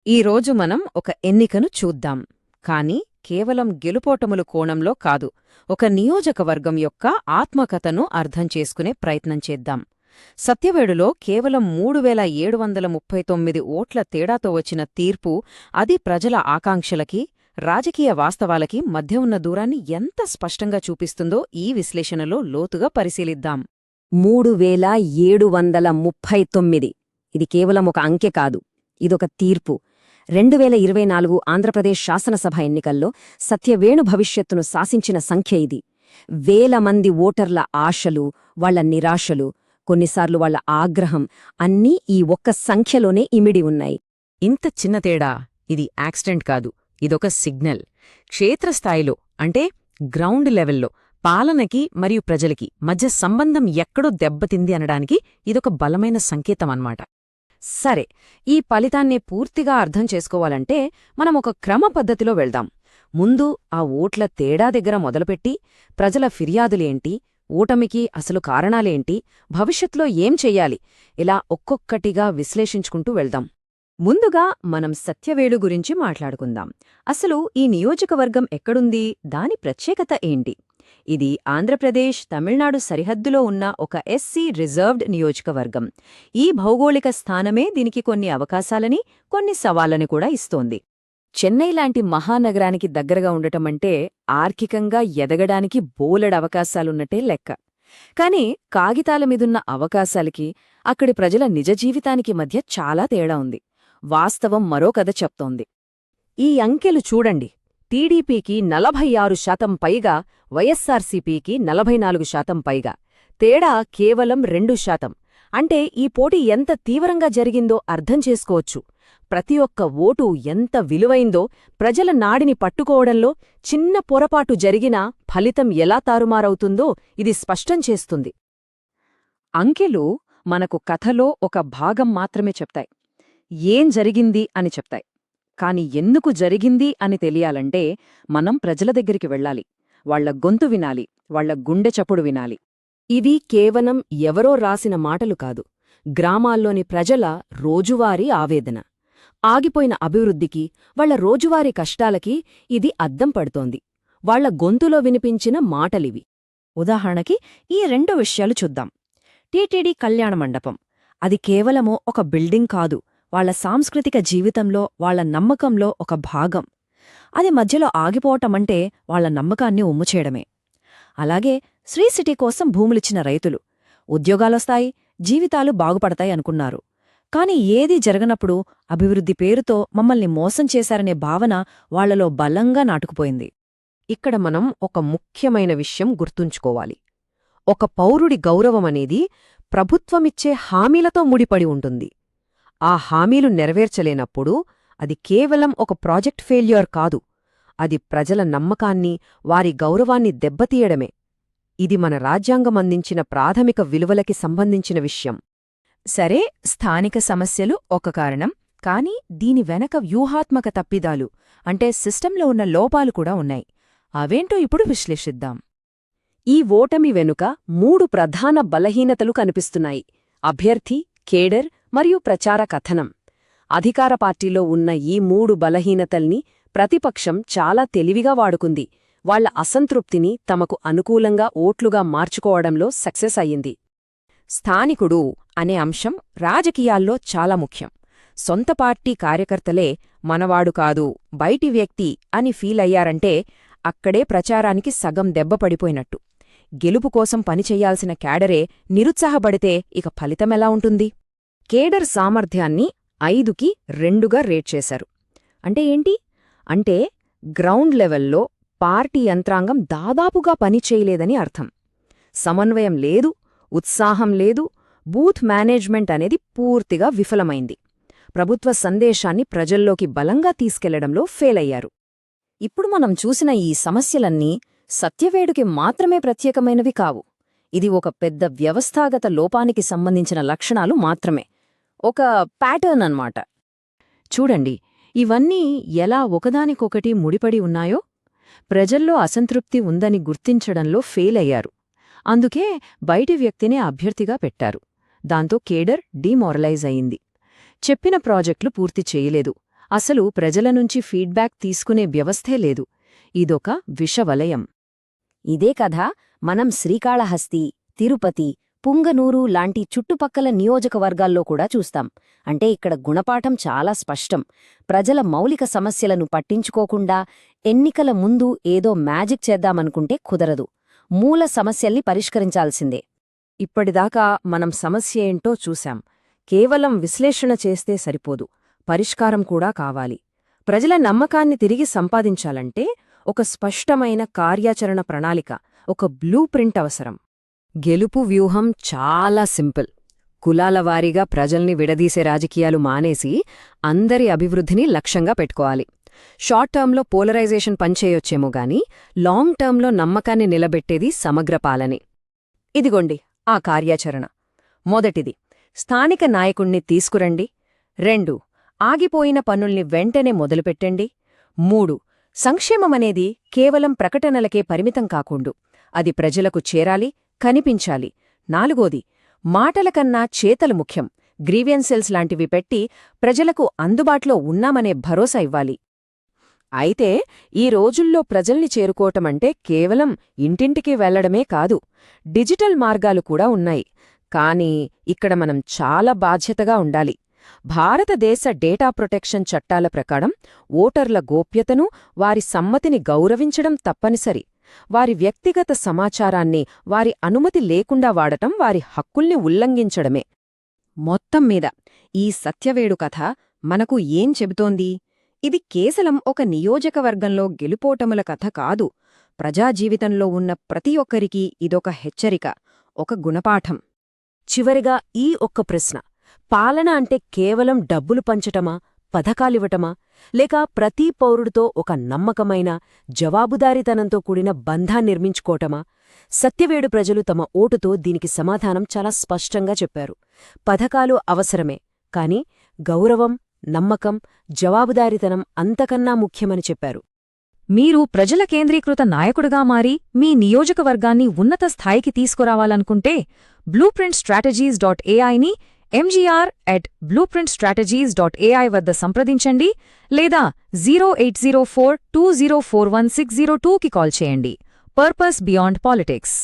ఈరోజు మనం ఒక ఎన్నికను చూద్దాం. కాని కేవలం గెలుపోటములు కోణంలో కాదు, ఒక నియోజకవర్గం యొక్క ఆత్మకథను అర్థం చేసుకునే ప్రయత్నం చేద్దాం. సత్యవేడులో కేవలం 3739 ఓట్ల తేడాతో వచ్చిన తీర్పు, అది ప్రజల ఆకాంక్షలకి, రాజకీయ వాస్తవాలకి మధ్య ఉన్న దూరాన్ని ఎంత స్పష్టంగా చూపిస్తుందో ఈ విశ్లేషణలో లోతుగా పరిశీలిద్దాం. 3739 ఇది కేవలం ఒక అంకె కాదు, ఇదొక తీర్పు. 2024 ఆంధ్రప్రదేశ్ శాసనసభ ఎన్నికల్లో సత్యవేణు భవిష్యత్తును శాసించిన సంఖ్య ఇది. వేల మంది ఓటర్ల ఆశలు, వాళ్ల నిరాశలు, కొన్నిసార్లు వాళ్ల ఆగ్రహం అన్నీ ఈ ఒక్క సంఖ్యలోనే ఇమిడి ఉన్నాయి. ఇంత చిన్న తేడా, ఇది యాక్సిడెంట్ కాదు, ఇదొక సిగ్నల్. క్షేత్రస్థాయిలో, అంటే గ్రౌండ్ లెవెల్లో పాలనకి మరియు ప్రజలకి మధ్య సంబంధం ఎక్కడో దెబ్బతింది అనడానికి ఇదొక బలమైన సంకేతం అన్నమాట. సరే, ఈ ఫలితాన్ని పూర్తిగా అర్థం చేసుకోవాలంటే మనం ఒక క్రమ పద్ధతిలో వెళ్దాం. ముందు ఆ ఓట్ల తేడా దగ్గర మొదలుపెట్టి, ప్రజల ఫిర్యాదులేంటి, ఓటమికి అసలు కారణాలేంటి, భవిష్యత్తులో ఏం చెయ్యాలి, ఇలా ఒక్కొక్కటిగా విశ్లేషించుకుంటూ వెళ్దాం. ముందుగా మనం సత్యవేడు గురించి మాట్లాడుకుందాం. అసలు ఈ నియోజకవర్గం ఎక్కడుంది, దాని ప్రత్యేకత ఏంటి? ఇది ఆంధ్రప్రదేశ్, తమిళనాడు సరిహద్దులో ఉన్న ఒక ఎస్సీ రిజర్వ్డ్ నియోజకవర్గం. ఈ భౌగోళిక స్థానమే దీనికి కొన్ని అవకాశాలని, కొన్ని సవాళ్లని కూడా ఇస్తోంది. చెన్నై లాంటి మహానగరానికి దగ్గరగా ఉండటమంటే ఆర్థికంగా ఎదగడానికి బోలెడవకాశాలున్నట్టే లెక్క. కాని కాగితాల మీదున్న అవకాశాలకి, అక్కడి ప్రజల నిజ జీవితానికి మధ్య చాలా తేడా ఉంది. వాస్తవం మరో కథ చెప్తోంది. ఈ అంకెలు చూడండి. టీడీపీకి 46% పైగా, వైఎస్సార్సీపీకి 44% పైగా. తేడా కేవలం 2%. అంటే ఈ పోటీ ఎంత తీవ్రంగా జరిగిందో అర్థం చేసుకోవచ్చు. ప్రతి ఒక్క ఓటు ఎంత విలువైందో, ప్రజల నాడిని పట్టుకోవడంలో చిన్న పొరపాటు జరిగినా ఫలితం ఎలా తారుమారవుతుందో ఇది స్పష్టం చేస్తుంది. అంకెలు మనకు కథలో ఒక భాగం మాత్రమే చెప్తాయి. ఏం జరిగింది అని చెప్తాయి. కాని ఎందుకు జరిగింది అని తెలియాలంటే మనం ప్రజల దగ్గరికి వెళ్ళాలి, వాళ్ల గొంతు వినాలి, వాళ్ల గుండె చప్పుడు వినాలి. ఇవి కేవలం ఎవరో రాసిన మాటలు కాదు, గ్రామాల్లోని ప్రజల రోజువారీ ఆవేదన. ఆగిపోయిన అభివృద్ధికి, వాళ్ల రోజువారీ కష్టాలకి ఇది అద్దం పడుతోంది. వాళ్ల గొంతులో వినిపించిన మాటలివి. ఉదాహరణకి ఈ 2 విషయాలు చూద్దాం. టీటీడీ కళ్యాణ మండపం, అది కేవలమో ఒక బిల్డింగ్ కాదు, వాళ్ల సాంస్కృతిక జీవితంలో, వాళ్ల నమ్మకంలో ఒక భాగం. అది మధ్యలో ఆగిపోవటమంటే వాళ్ల నమ్మకాన్ని ఉమ్ముచేయడమే. అలాగే శ్రీ సిటీ కోసం భూములిచ్చిన రైతులు, ఉద్యోగాలొస్తాయి, జీవితాలు బాగుపడతాయి అనుకున్నారు. కాని ఏదీ జరగనప్పుడు అభివృద్ధి పేరుతో మమ్మల్ని మోసం చేశారనే భావన వాళ్లలో బలంగా నాటుకుపోయింది. ఇక్కడ మనం ఒక ముఖ్యమైన విషయం గుర్తుంచుకోవాలి. ఒక పౌరుడి గౌరవమనేది ప్రభుత్వమిచ్చే హామీలతో ముడిపడి ఉంటుంది. ఆ హామీలు నెరవేర్చలేనప్పుడు అది కేవలం ఒక ప్రాజెక్ట్ ఫెయిల్యూర్ కాదు, అది ప్రజల నమ్మకాన్ని, వారి గౌరవాన్ని దెబ్బతీయడమే. ఇది మన రాజ్యాంగమందించిన ప్రాథమిక విలువలకి సంబంధించిన విషయం. సరే, స్థానిక సమస్యలు ఒక కారణం, కాని దీని వెనక వ్యూహాత్మక తప్పిదాలు, అంటే సిస్టంలో ఉన్న లోపాలు కూడా ఉన్నాయి. అవేంటో ఇప్పుడు విశ్లేషిద్దాం. ఈ ఓటమి వెనుక 3 ప్రధాన బలహీనతలు కనిపిస్తున్నాయి: అభ్యర్థి, కేడర్ మరియు ప్రచార కథనం. అధికార పార్టీలో ఉన్న ఈ 3 బలహీనతల్ని ప్రతిపక్షం చాలా తెలివిగా వాడుకుంది. వాళ్ల అసంతృప్తిని తమకు అనుకూలంగా ఓట్లుగా మార్చుకోవడంలో సక్సెస్ అయ్యింది. స్థానికుడు అనే అంశం రాజకీయాల్లో చాలా ముఖ్యం. సొంత పార్టీ కార్యకర్తలే మనవాడు కాదు, బయటి వ్యక్తి అని ఫీలయ్యారంటే అక్కడే ప్రచారానికి సగం దెబ్బపడిపోయినట్టు. గెలుపు కోసం పనిచెయ్యాల్సిన క్యాడరే నిరుత్సాహపడితే ఇక ఫలితమెలా ఉంటుంది? కేడర్ సామర్థ్యాన్ని 5కి 2గా రేట్ చేశారు. అంటే ఏంటి? అంటే గ్రౌండ్ లెవెల్లో పార్టీ యంత్రాంగం దాదాపుగా పనిచేయలేదని అర్థం. సమన్వయం లేదు, ఉత్సాహం లేదు, బూత్ మేనేజ్మెంట్ అనేది పూర్తిగా విఫలమైంది. ప్రభుత్వ సందేశాన్ని ప్రజల్లోకి బలంగా తీసుకెళ్లడంలో ఫెయిలయ్యారు. ఇప్పుడు మనం చూసిన ఈ సమస్యలన్నీ సత్యవేడుకి మాత్రమే ప్రత్యేకమైనవి కావు. ఇది ఒక పెద్ద వ్యవస్థాగత లోపానికి సంబంధించిన లక్షణాలు మాత్రమే, ఒక ప్యాటర్న్ అన్నమాట. చూడండి, ఇవన్నీ ఎలా ఒకదానికొకటి ముడిపడి ఉన్నాయో. ప్రజల్లో అసంతృప్తి ఉందని గుర్తించడంలో ఫెయిలయ్యారు. అందుకే బయటి వ్యక్తినే అభ్యర్థిగా పెట్టారు. దాంతో కేడర్ డీమోరలైజ్ అయింది. చెప్పిన ప్రాజెక్టులు పూర్తి చేయలేదు. అసలు ప్రజల నుంచి ఫీడ్బ్యాక్ తీసుకునే వ్యవస్థే లేదు. ఇదొక విషవలయం. ఇదే కథ మనం శ్రీకాళహస్తి, తిరుపతి, పుంగనూరు లాంటి చుట్టుపక్కల నియోజకవర్గాల్లో కూడా చూస్తాం. అంటే ఇక్కడ గుణపాఠం చాలా స్పష్టం. ప్రజల మౌలిక సమస్యలను పట్టించుకోకుండా ఎన్నికల ముందు ఏదో మ్యాజిక్ చేద్దామనుకుంటే కుదరదు. మూల సమస్యల్ని పరిష్కరించాల్సిందే. ఇప్పటిదాకా మనం సమస్య ఏంటో చూశాం. కేవలం విశ్లేషణ చేస్తే సరిపోదు, పరిష్కారం కూడా కావాలి. ప్రజల నమ్మకాన్ని తిరిగి సంపాదించాలంటే ఒక స్పష్టమైన కార్యాచరణ ప్రణాళిక, ఒక బ్లూ ప్రింట్ అవసరం. గెలుపు వ్యూహం చాలా సింపుల్. కులాల వారీగా ప్రజల్ని విడదీసే రాజకీయాలు మానేసి అందరి అభివృద్ధిని లక్ష్యంగా పెట్టుకోవాలి. షార్ట్ టర్మ్లో పోలరైజేషన్ పనిచేయొచ్చేమో గాని లాంగ్ టర్మ్లో నమ్మకాన్ని నిలబెట్టేది సమగ్ర పాలనే. ఇదిగోండి ఆ కార్యాచరణ. మొదటిది, స్థానిక నాయకుణ్ణి తీసుకురండి. 2, ఆగిపోయిన పనుల్ని వెంటనే మొదలుపెట్టండి. 3, సంక్షేమమనేది కేవలం ప్రకటనలకే పరిమితం కాకుండు, అది ప్రజలకు చేరాలి, కనిపించాలి. 4, మాటలకన్నా చేతలు ముఖ్యం. గ్రీవియన్సెల్స్ లాంటివి పెట్టి ప్రజలకు అందుబాటులో ఉన్నామనే భరోసా ఇవ్వాలి. అయితే ఈ రోజుల్లో ప్రజల్ని చేరుకోవటమంటే కేవలం ఇంటింటికి వెళ్లడమే కాదు, డిజిటల్ మార్గాలు కూడా ఉన్నాయి. కానీ ఇక్కడ మనం చాలా బాధ్యతగా ఉండాలి. భారతదేశ డేటా ప్రొటెక్షన్ చట్టాల ప్రకారం ఓటర్ల గోప్యతను, వారి సమ్మతిని గౌరవించడం తప్పనిసరి. వారి వ్యక్తిగత సమాచారాన్ని వారి అనుమతి లేకుండా వాడటం వారి హక్కుల్ని ఉల్లంఘించడమే. మొత్తం మీద ఈ సత్యవేడు కథ మనకు ఏం చెబుతోంది? ఇది కేవలం ఒక నియోజకవర్గంలో గెలుపోటముల కథ కాదు. ప్రజాజీవితంలో ఉన్న ప్రతి ఒక్కరికీ ఇదొక హెచ్చరిక, ఒక గుణపాఠం. చివరిగా ఈ ఒక్క ప్రశ్న: పాలన అంటే కేవలం డబ్బులు పంచటమా, పథకాలివ్వటమా, లేక ప్రతి పౌరుడితో ఒక నమ్మకమైన, జవాబుదారీతనంతో కూడిన బంధాన్ని నిర్మించుకోవటమా? సత్యవేడు ప్రజలు తమ ఓటుతో దీనికి సమాధానం చాలా స్పష్టంగా చెప్పారు. పథకాలు అవసరమే, కాని గౌరవం, నమ్మకం, జవాబుదారీతనం అంతకన్నా ముఖ్యమని చెప్పారు. మీరు ప్రజల కేంద్రీకృత నాయకుడిగా మారి మీ నియోజకవర్గాన్ని ఉన్నత స్థాయికి తీసుకురావాలనుకుంటే blueprintstrategies.ai ని mgr@blueprintstrategies.ai వద్ద సంప్రదించండి, లేదా 0804204160 కి కాల్ చేయండి. Purpose beyond politics.